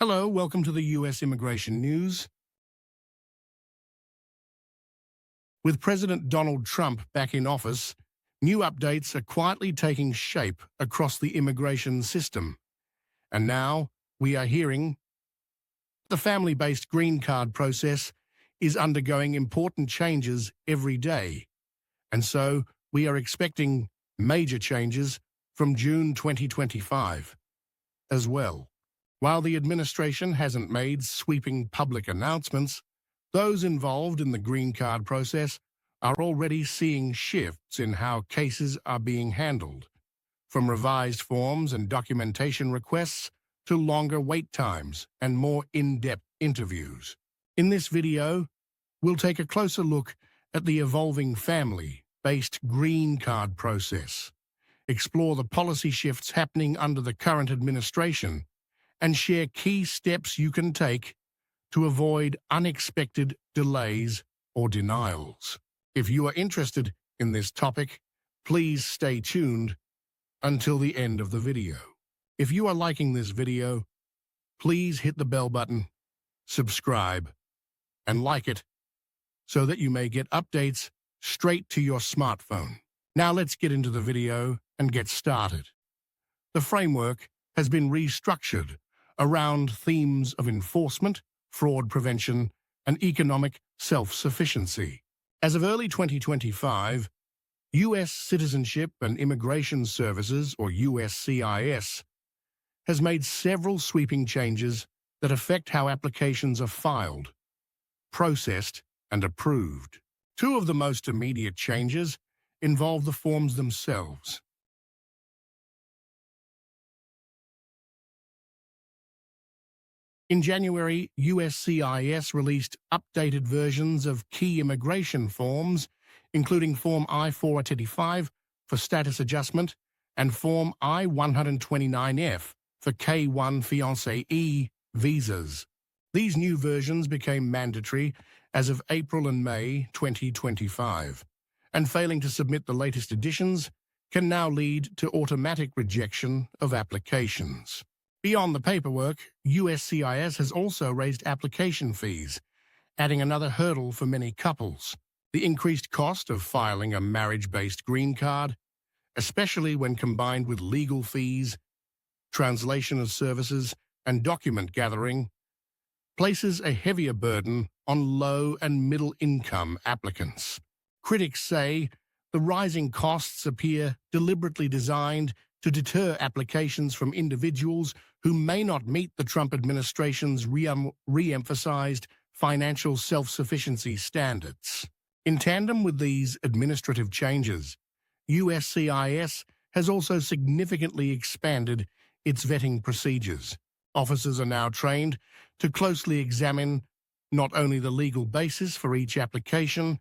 Hello, welcome to the U.S. Immigration News. With President Donald Trump back in office, new updates are quietly taking shape across the immigration system. And now we are hearing the family-based green card process is undergoing important changes every day. And so we are expecting major changes from June 2025 as well. While the administration hasn't made sweeping public announcements, those involved in the green card process are already seeing shifts in how cases are being handled, from revised forms and documentation requests to longer wait times and more in-depth interviews. In this video, we'll take a closer look at the evolving family-based green card process, explore the policy shifts happening under the current administration, and share key steps you can take to avoid unexpected delays or denials. If you are interested in this topic, please stay tuned until the end of the video. If you are liking this video, please hit the bell button, subscribe, and like it so that you may get updates straight to your smartphone. Now let's get into the video and get started. The framework has been restructured around themes of enforcement, fraud prevention, and economic self-sufficiency. As of early 2025, U.S. Citizenship and Immigration Services, or USCIS, has made several sweeping changes that affect how applications are filed, processed, and approved. Two of the most immediate changes involve the forms themselves. In January, USCIS released updated versions of key immigration forms, including Form I-485 for status adjustment and Form I-129F for K-1 fiancé visas. These new versions became mandatory as of April and May 2025, and failing to submit the latest editions can now lead to automatic rejection of applications. Beyond the paperwork, USCIS has also raised application fees, adding another hurdle for many couples. The increased cost of filing a marriage-based green card, especially when combined with legal fees, translation of services, and document gathering, places a heavier burden on low and middle-income applicants. Critics say the rising costs appear deliberately designed to deter applications from individuals who may not meet the Trump administration's re-emphasized financial self-sufficiency standards. In tandem with these administrative changes, USCIS has also significantly expanded its vetting procedures. Officers are now trained to closely examine not only the legal basis for each application,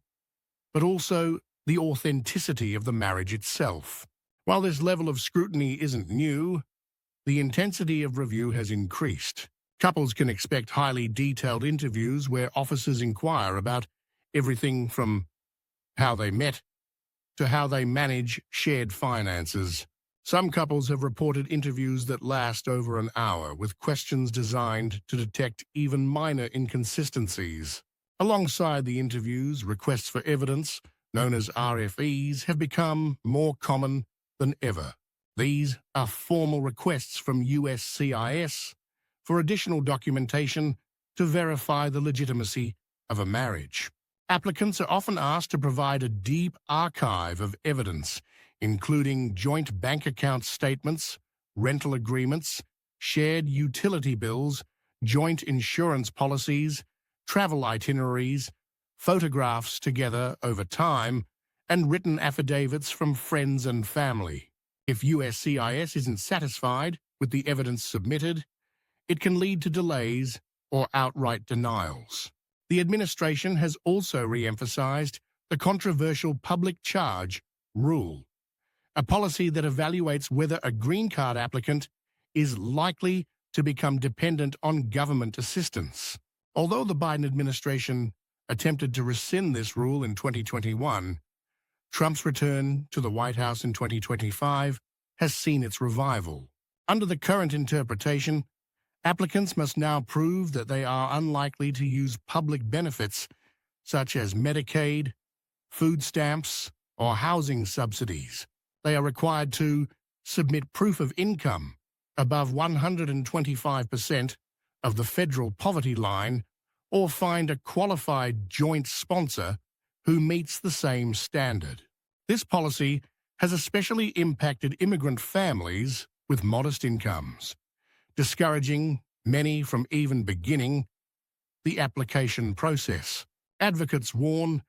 but also the authenticity of the marriage itself. While this level of scrutiny isn't new, the intensity of review has increased. Couples can expect highly detailed interviews where officers inquire about everything from how they met to how they manage shared finances. Some couples have reported interviews that last over an hour, with questions designed to detect even minor inconsistencies. Alongside the interviews, requests for evidence, known as RFEs, have become more common than ever. These are formal requests from USCIS for additional documentation to verify the legitimacy of a marriage. Applicants are often asked to provide a deep archive of evidence, including joint bank account statements, rental agreements, shared utility bills, joint insurance policies, travel itineraries, photographs together over time, and written affidavits from friends and family. If USCIS isn't satisfied with the evidence submitted, it can lead to delays or outright denials. The administration has also re-emphasized the controversial public charge rule, a policy that evaluates whether a green card applicant is likely to become dependent on government assistance. Although the Biden administration attempted to rescind this rule in 2021, Trump's return to the White House in 2025 has seen its revival. Under the current interpretation, Applicants must now prove that they are unlikely to use public benefits such as Medicaid, food stamps, or housing subsidies. They are required to submit proof of income above 125% of the federal poverty line or find a qualified joint sponsor who meets the same standard. This policy has especially impacted immigrant families with modest incomes, discouraging many from even beginning the application process. Advocates warn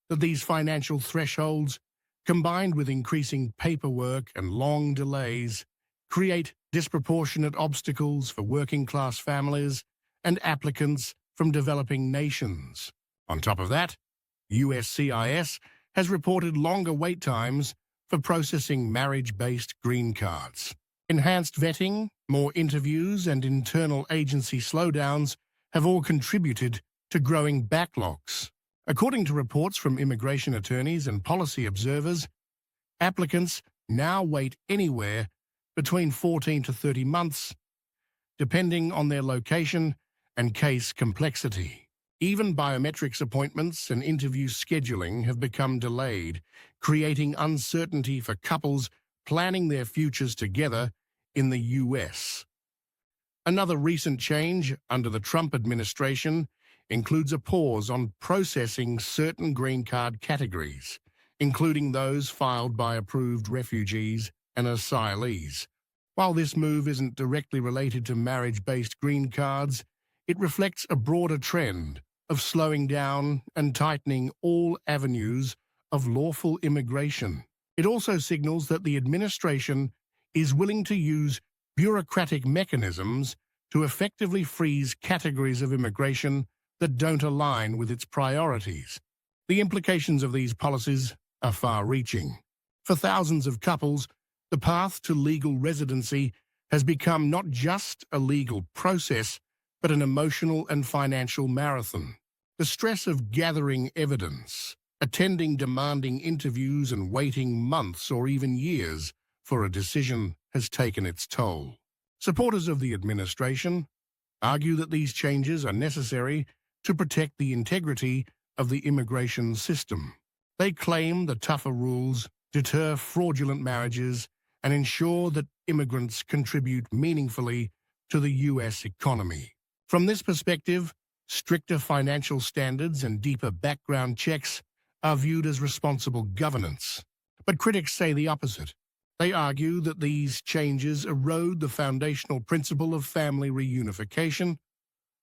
that these financial thresholds, combined with increasing paperwork and long delays, create disproportionate obstacles for working-class families and applicants from developing nations. On top of that, USCIS has reported longer wait times for processing marriage-based green cards. Enhanced vetting, more interviews, and internal agency slowdowns have all contributed to growing backlogs. According to reports from immigration attorneys and policy observers, applicants now wait anywhere between 14 to 30 months, depending on their location and case complexity. Even biometrics appointments and interview scheduling have become delayed, creating uncertainty for couples planning their futures together in the US. Another recent change under the Trump administration includes a pause on processing certain green card categories, including those filed by approved refugees and asylees. While this move isn't directly related to marriage-based green cards, it reflects a broader trend of slowing down and tightening all avenues of lawful immigration. It also signals that the administration is willing to use bureaucratic mechanisms to effectively freeze categories of immigration that don't align with its priorities. The implications of these policies are far-reaching. For thousands of couples, the path to legal residency has become not just a legal process, but an emotional and financial marathon. The stress of gathering evidence, attending demanding interviews, and waiting months or even years for a decision has taken its toll. Supporters of the administration argue that these changes are necessary to protect the integrity of the immigration system. They claim the tougher rules deter fraudulent marriages and ensure that immigrants contribute meaningfully to the U.S. economy. From this perspective, stricter financial standards and deeper background checks are viewed as responsible governance. But critics say the opposite. They argue that these changes erode the foundational principle of family reunification,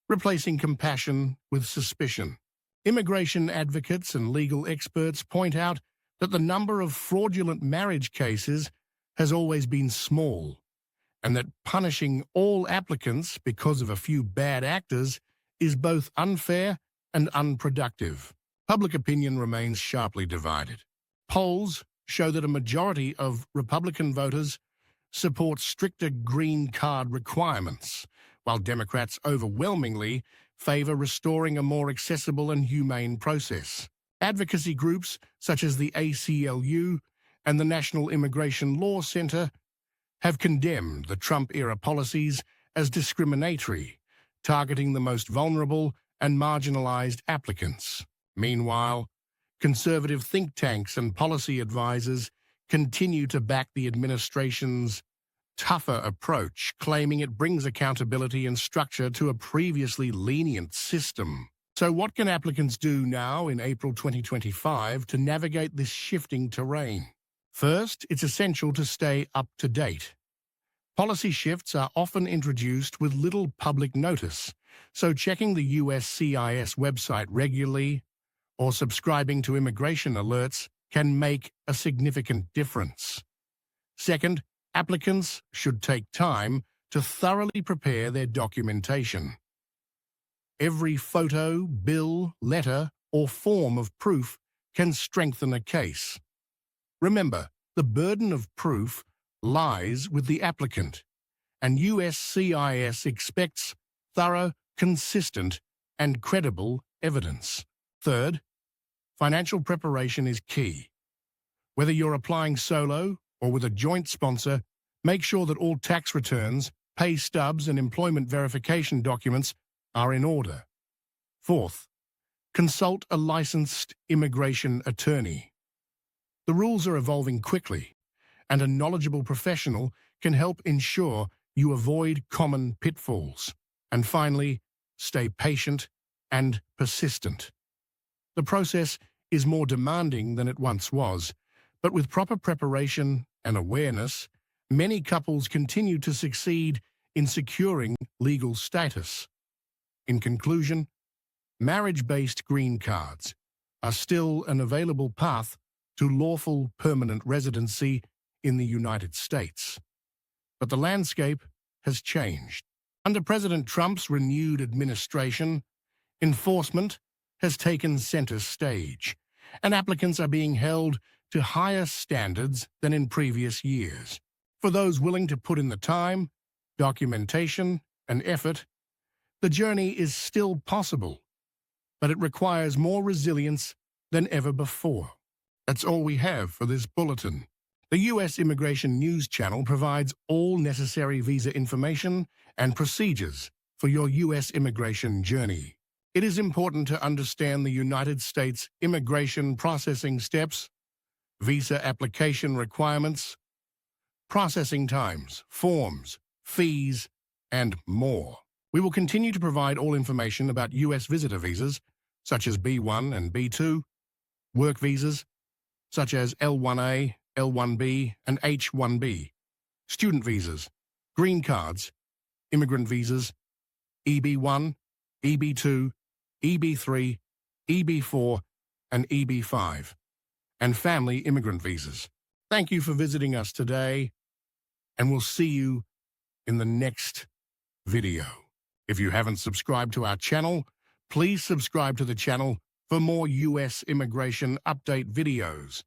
replacing compassion with suspicion. Immigration advocates and legal experts point out that the number of fraudulent marriage cases has always been small, and that punishing all applicants because of a few bad actors is both unfair and unproductive. Public opinion remains sharply divided. Polls show that a majority of Republican voters support stricter green card requirements, while Democrats overwhelmingly favor restoring a more accessible and humane process. Advocacy groups such as the ACLU and the National Immigration Law Center have condemned the Trump-era policies as discriminatory, targeting the most vulnerable and marginalized applicants. Meanwhile, conservative think tanks and policy advisors continue to back the administration's tougher approach, claiming it brings accountability and structure to a previously lenient system. So what can applicants do now in April 2025 to navigate this shifting terrain? First, it's essential to stay up to date. Policy shifts are often introduced with little public notice, so checking the USCIS website regularly or subscribing to immigration alerts can make a significant difference. Second, applicants should take time to thoroughly prepare their documentation. Every photo, bill, letter, or form of proof can strengthen a case. Remember, the burden of proof lies with the applicant, and USCIS expects thorough, consistent, and credible evidence. Third, financial preparation is key. Whether you're applying solo or with a joint sponsor, make sure that all tax returns, pay stubs and employment verification documents are in order. Fourth, consult a licensed immigration attorney. The rules are evolving quickly, and a knowledgeable professional can help ensure you avoid common pitfalls. And finally, stay patient and persistent. The process is more demanding than it once was, but with proper preparation and awareness, many couples continue to succeed in securing legal status. In conclusion, marriage-based green cards are still an available path to lawful permanent residency in the United States. But the landscape has changed. Under President Trump's renewed administration, enforcement has taken center stage, and applicants are being held to higher standards than in previous years. For those willing to put in the time, documentation, and effort, the journey is still possible, but it requires more resilience than ever before. That's all we have for this bulletin. The U.S. Immigration News Channel provides all necessary visa information and procedures for your U.S. immigration journey. It is important to understand the United States immigration processing steps, visa application requirements, processing times, forms, fees, and more. We will continue to provide all information about U.S. visitor visas, such as B1 and B2, work visas, such as L1A, L1B, and H1B, student visas, green cards, immigrant visas, EB1, EB2, EB3, EB4, and EB5, and family immigrant visas. Thank you for visiting us today, and we'll see you in the next video. If you haven't subscribed to our channel, please subscribe to the channel for more U.S. immigration update videos.